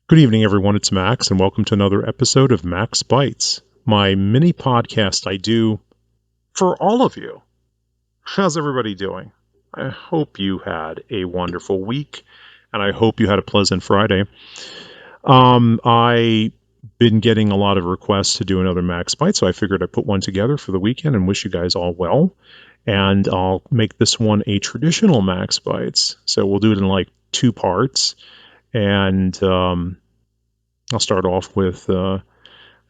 Good evening, everyone. It's Max, and welcome to another episode of Max Bytes, my mini podcast I do for all of you. How's everybody doing? I hope you had a wonderful week, and I hope you had a pleasant Friday. I been getting a lot of requests to do another Max Byte, so I figured I'd put one together for the weekend and wish you guys all well. And I'll make this one a traditional Max Bytes, so we'll do it in like two parts, and I'll start off with an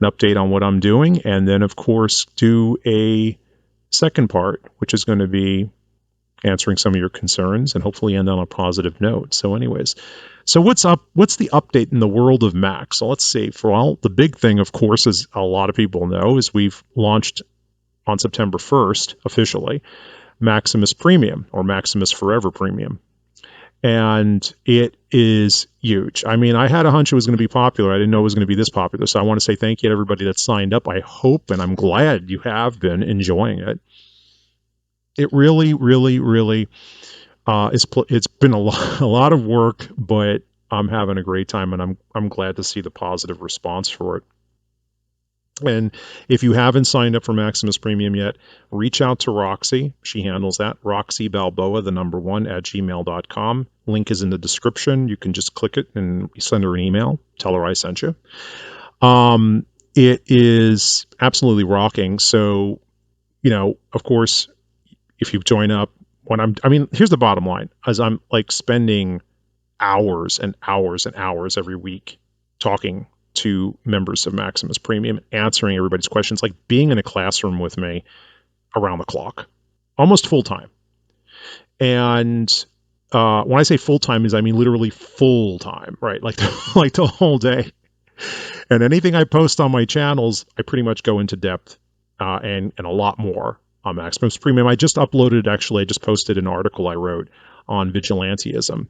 update on what I'm doing, and then, of course, do a second part, which is going to be answering some of your concerns and hopefully end on a positive note. So, anyways, so what's up? What's the update in the world of Mac? So, let's see. For all the big thing, of course, as a lot of people know, is we've launched on September 1st officially Maximus Premium or Maximus Forever Premium. And it is huge. I mean, I had a hunch it was going to be popular. I didn't know it was going to be this popular. So I want to say thank you to everybody that signed up. I hope and I'm glad you have been enjoying it. It really, really, really it's been a lot of work, but I'm having a great time, and I'm glad to see the positive response for it. And if you haven't signed up for Maximus Premium yet, reach out to Roxy. She handles that. Roxy Balboa, the number one, at gmail.com. Link is in the description. You can just click it and send her an email. Tell her I sent you. It is absolutely rocking. So, of course, if you join up, here's the bottom line, as I'm like spending hours and hours and hours every week talking to members of Maximus Premium, answering everybody's questions, like being in a classroom with me around the clock, almost full time. And when I say full time, I mean literally full time, right? Like like the whole day. And anything I post on my channels, I pretty much go into depth and a lot more on Maximus Premium. I just posted an article I wrote on vigilantism.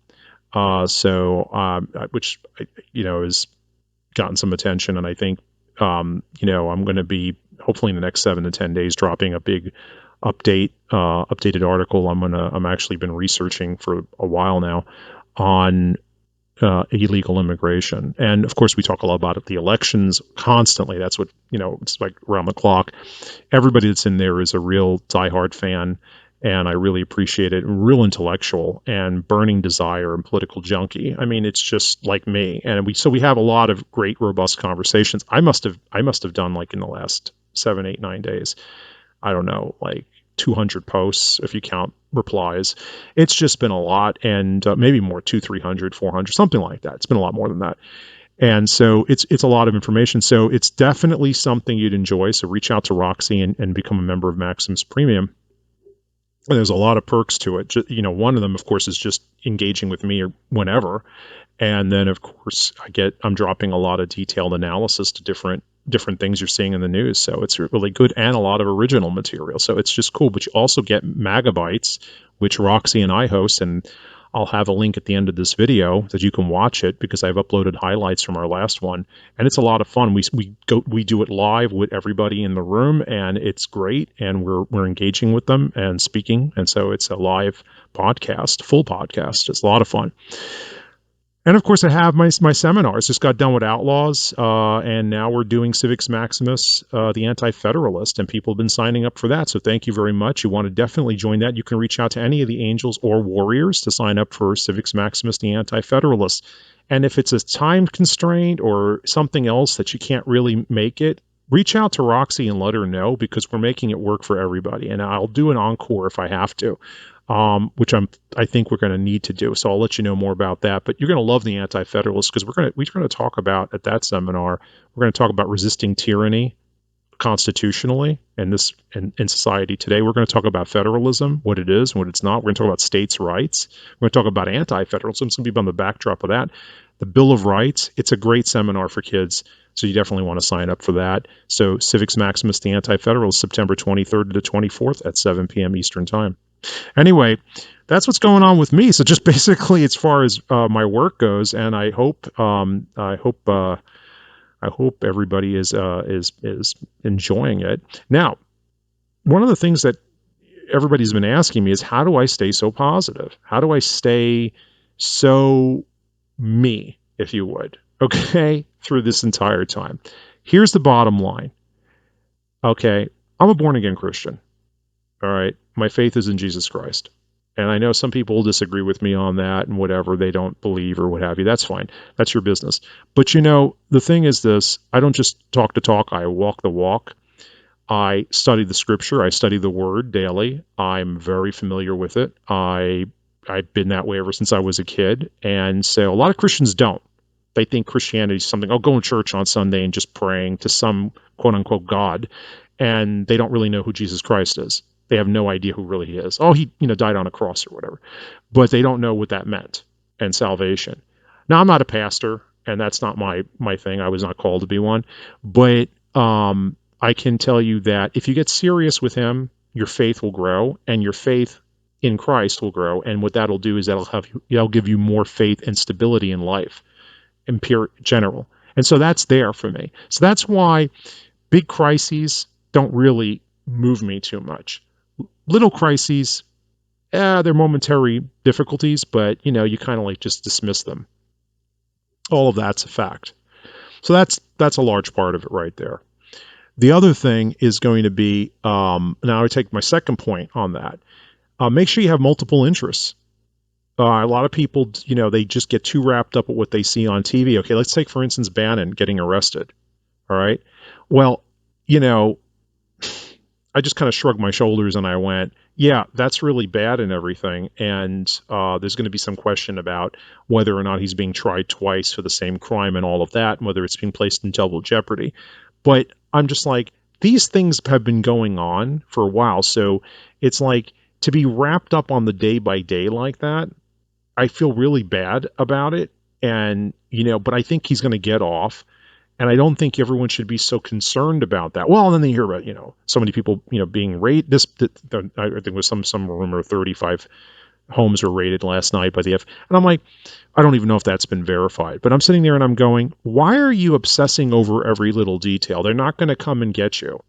Which, is gotten some attention, and I think I'm going to be hopefully in the next 7 to 10 days dropping a big updated article. I'm actually been researching for a while now on illegal immigration, and of course we talk a lot about the elections constantly. That's what it's like around the clock. Everybody that's in there is a real diehard fan, and I really appreciate it. Real intellectual and burning desire and political junkie. I mean, it's just like me. And we have a lot of great, robust conversations. I must have done, like, in the last 7, 8, 9 days, I don't know, like 200 posts if you count replies. It's just been a lot, and maybe more, 200, 300, 400, something like that. It's been a lot more than that. And so it's a lot of information. So it's definitely something you'd enjoy. So reach out to Roxy and become a member of Maximus Premium. And there's a lot of perks to it. One of them, of course, is just engaging with me or whenever. And then, of course, I'm dropping a lot of detailed analysis to different things you're seeing in the news. So it's really good, and a lot of original material. So it's just cool. But you also get Megabytes, which Roxy and I host, and I'll have a link at the end of this video that you can watch it, because I've uploaded highlights from our last one, and it's a lot of fun. We do it live with everybody in the room, and it's great, and we're engaging with them and speaking, and so it's a live podcast, full podcast. It's a lot of fun. And of course, I have my seminars. Just got done with Outlaws, and now we're doing Civics Maximus, the Anti-Federalist, and people have been signing up for that. So thank you very much. You want to definitely join that. You can reach out to any of the Angels or Warriors to sign up for Civics Maximus, the Anti-Federalist. And if it's a time constraint or something else that you can't really make it, reach out to Roxy and let her know, because we're making it work for everybody. And I'll do an encore if I have to. Which I think we're going to need to do. So I'll let you know more about that. But you're going to love the Anti-Federalists, because we're going to talk about, at that seminar, we're going to talk about resisting tyranny constitutionally in society today. We're going to talk about federalism, what it is, what it's not. We're going to talk about states' rights. We're going to talk about anti-federalism. It's going to be on the backdrop of that. The Bill of Rights. It's a great seminar for kids, so you definitely want to sign up for that. So Civics Maximus, the Anti-Federalist, September 23rd to the 24th at 7 p.m. Eastern Time. Anyway, that's what's going on with me. So just basically, as far as my work goes, and I hope everybody is enjoying it. Now, one of the things that everybody's been asking me is, how do I stay so positive? How do I stay so me, if you would? okay, through this entire time. Here's the bottom line. Okay, I'm a born again Christian. All right, my faith is in Jesus Christ. And I know some people disagree with me on that and whatever, they don't believe or what have you. That's fine. That's your business. But the thing is this, I don't just talk the talk, I walk the walk. I study the scripture. I study the word daily. I'm very familiar with it. I've been that way ever since I was a kid. And so a lot of Christians don't. They think Christianity is something, oh, going to church on Sunday and just praying to some quote unquote God. And they don't really know who Jesus Christ is. They have no idea who really he is. Oh, he, died on a cross or whatever. But they don't know what that meant and salvation. Now, I'm not a pastor, and that's not my thing. I was not called to be one. But I can tell you that if you get serious with him, your faith will grow, and your faith in Christ will grow. And what that'll do is that'll give you more faith and stability in life, in pure general. And so that's there for me. So that's why big crises don't really move me too much. Little crises, they're momentary difficulties, but you kind of like just dismiss them. All of that's a fact. So that's a large part of it right there. The other thing is going to be, now I take my second point on that. Make sure you have multiple interests. A lot of people, they just get too wrapped up with what they see on TV. Okay, let's take, for instance, Bannon getting arrested. All right. Well, you know, I just kind of shrugged my shoulders and I went, yeah, that's really bad and everything. And there's going to be some question about whether or not he's being tried twice for the same crime and all of that, and whether it's being placed in double jeopardy. But I'm just like, these things have been going on for a while. So it's like to be wrapped up on the day by day like that, I feel really bad about it. And, but I think he's going to get off. And I don't think everyone should be so concerned about that. Well, and then they hear about, so many people, being raided. I think it was some rumor 35 homes were raided last night by the F. And I'm like, I don't even know if that's been verified. But I'm sitting there and I'm going, why are you obsessing over every little detail? They're not going to come and get you.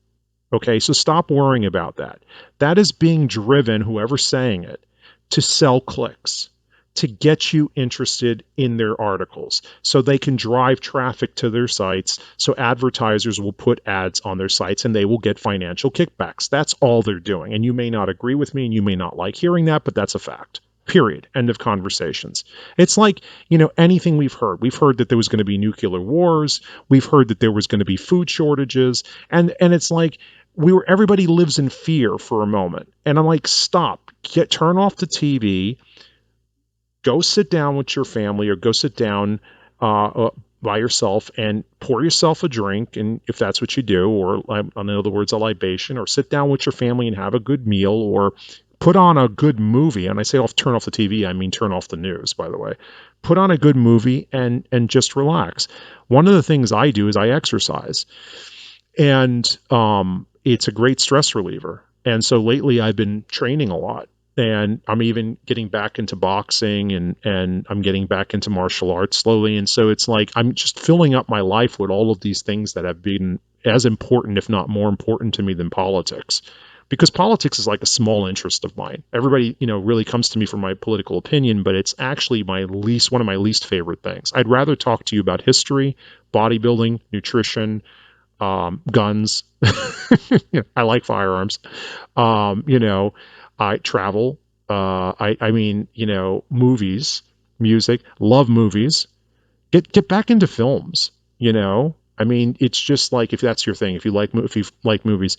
Okay, so stop worrying about that. That is being driven, whoever's saying it, to sell clicks, to get you interested in their articles so they can drive traffic to their sites, so advertisers will put ads on their sites and they will get financial kickbacks. That's all they're doing. And you may not agree with me and you may not like hearing that, but that's a fact. Period. End of conversations. It's like, anything we've heard. We've heard that there was going to be nuclear wars. We've heard that there was going to be food shortages. And it's like everybody lives in fear for a moment. And I'm like, stop. Turn off the TV. Go sit down with your family or go sit down by yourself and pour yourself a drink, and if that's what you do, or in other words, a libation, or sit down with your family and have a good meal, or put on a good movie. And I say turn off the TV, I mean turn off the news, by the way. Put on a good movie and just relax. One of the things I do is I exercise, and it's a great stress reliever. And so lately I've been training a lot. And I'm even getting back into boxing and I'm getting back into martial arts slowly. And so it's like I'm just filling up my life with all of these things that have been as important, if not more important to me than politics. Because politics is like a small interest of mine. Everybody, really comes to me for my political opinion, but it's actually one of my least favorite things. I'd rather talk to you about history, bodybuilding, nutrition, guns. I like firearms. I travel. I mean, movies, music, love movies. Get back into films. I mean, it's just like, if that's your thing, if you like movies,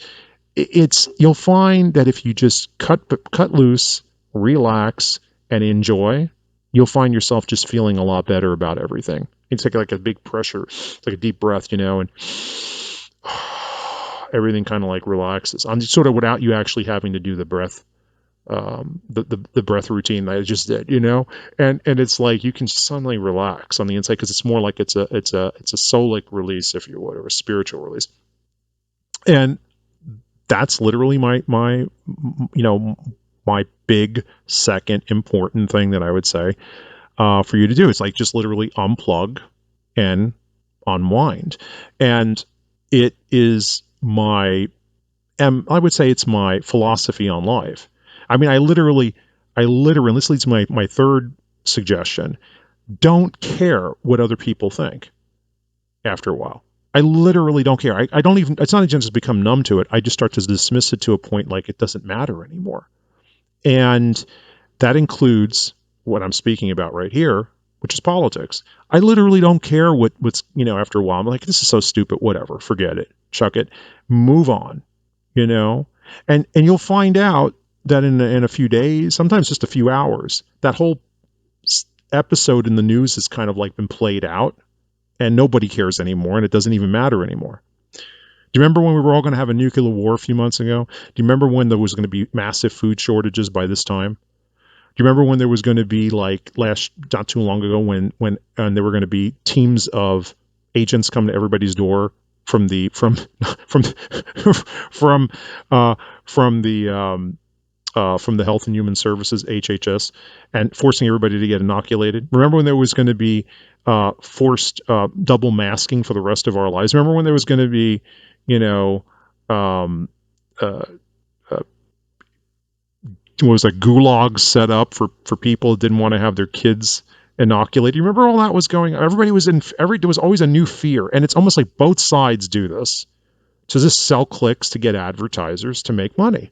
you'll find that if you just cut loose, relax, and enjoy, you'll find yourself just feeling a lot better about everything. It's like a big pressure, it's like a deep breath, and everything kind of like relaxes. I'm sort of without you actually having to do the breath. The breath routine that I just did, and it's like you can suddenly relax on the inside because it's more like it's a soulic release, if you would, or a spiritual release. And that's literally my big second important thing that I would say for you to do. It's like just literally unplug and unwind, and it is I would say it's my philosophy on life. I mean, I literally, this leads to my third suggestion. Don't care what other people think. after a while. I literally don't care. I don't even, it's not even just become numb to it. I just start to dismiss it to a point like it doesn't matter anymore. And that includes what I'm speaking about right here, which is politics. I literally don't care what's, after a while, I'm like, this is so stupid, whatever, forget it, chuck it, move on, you know? And you'll find out that in a few days, sometimes just a few hours, that whole episode in the news has kind of like been played out and nobody cares anymore and it doesn't even matter anymore. Do you remember when we were all going to have a nuclear war a few months ago? Do you remember when there was going to be massive food shortages by this time? Do you remember when there was going to be like not too long ago when and there were going to be teams of agents come to everybody's door from the from from from the from the Health and Human Services HHS and forcing everybody to get inoculated? Remember when there was going to be forced double masking for the rest of our lives? Remember when there was going to be, um, uh, was like gulags set up for people who didn't want to have their kids inoculated? You remember all that was going on? Everybody was there was always a new fear, and it's almost like both sides do this to just sell clicks to get advertisers to make money.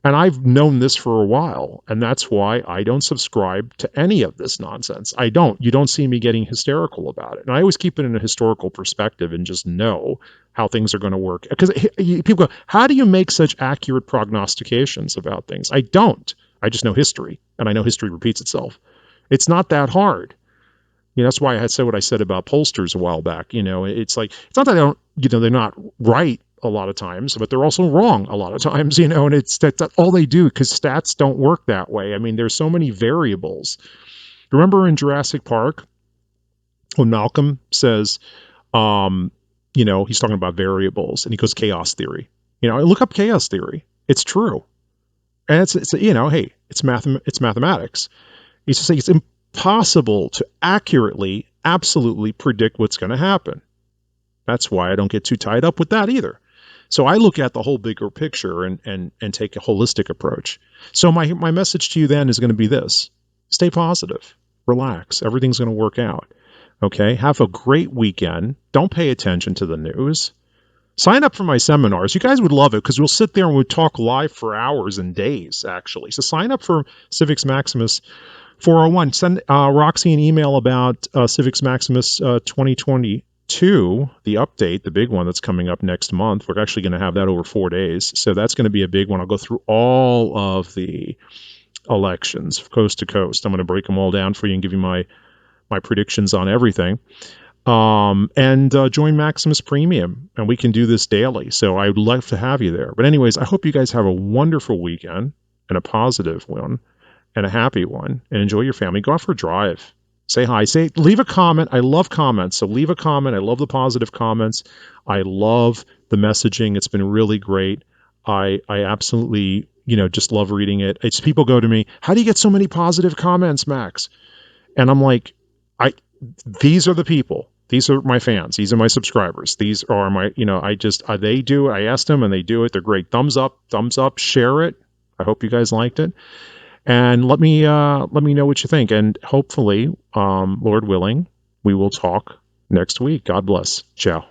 And I've known this for a while, and that's why I don't subscribe to any of this nonsense. I don't. You don't see me getting hysterical about it. And I always keep it in a historical perspective and just know how things are going to work. Because people go, how do you make such accurate prognostications about things? I don't. I just know history, and I know history repeats itself. It's not that hard. That's why I had said what I said about pollsters a while back. It's like, it's not that I don't, they're not right a lot of times, but they're also wrong a lot of times, and that's all they do, because stats don't work that way. I mean, there's so many variables. Remember in Jurassic Park when Malcolm says, he's talking about variables and he goes chaos theory. Look up chaos theory. It's true. And it's hey, it's mathematics. He's saying it's impossible to accurately, absolutely predict what's going to happen. That's why I don't get too tied up with that either. So I look at the whole bigger picture and take a holistic approach. So my message to you then is going to be this: stay positive, relax, everything's going to work out. Okay, have a great weekend. Don't pay attention to the news. Sign up for my seminars. You guys would love it because we'll sit there and we'll talk live for hours and days, actually. So sign up for Civics Maximus 401. Send Roxy an email about Civics Maximus 2022, the update, the big one that's coming up next month. We're actually going to have that over 4 days. So that's going to be a big one. I'll go through all of the elections coast to coast. I'm going to break them all down for you and give you my predictions on everything. And join Maximus Premium, and we can do this daily. So I would love to have you there. But anyways, I hope you guys have a wonderful weekend and a positive one and a happy one, and enjoy your family. Go out for a drive. Say hi. Leave a comment. I love comments. So leave a comment. I love the positive comments. I love the messaging. It's been really great. I absolutely, just love reading it. It's people go to me, how do you get so many positive comments, Max? And I'm like, these are the people. These are my fans. These are my subscribers. These are my, they do it. I asked them and they do it. They're great. Thumbs up, share it. I hope you guys liked it. And let me know what you think. And hopefully, Lord willing, we will talk next week. God bless. Ciao.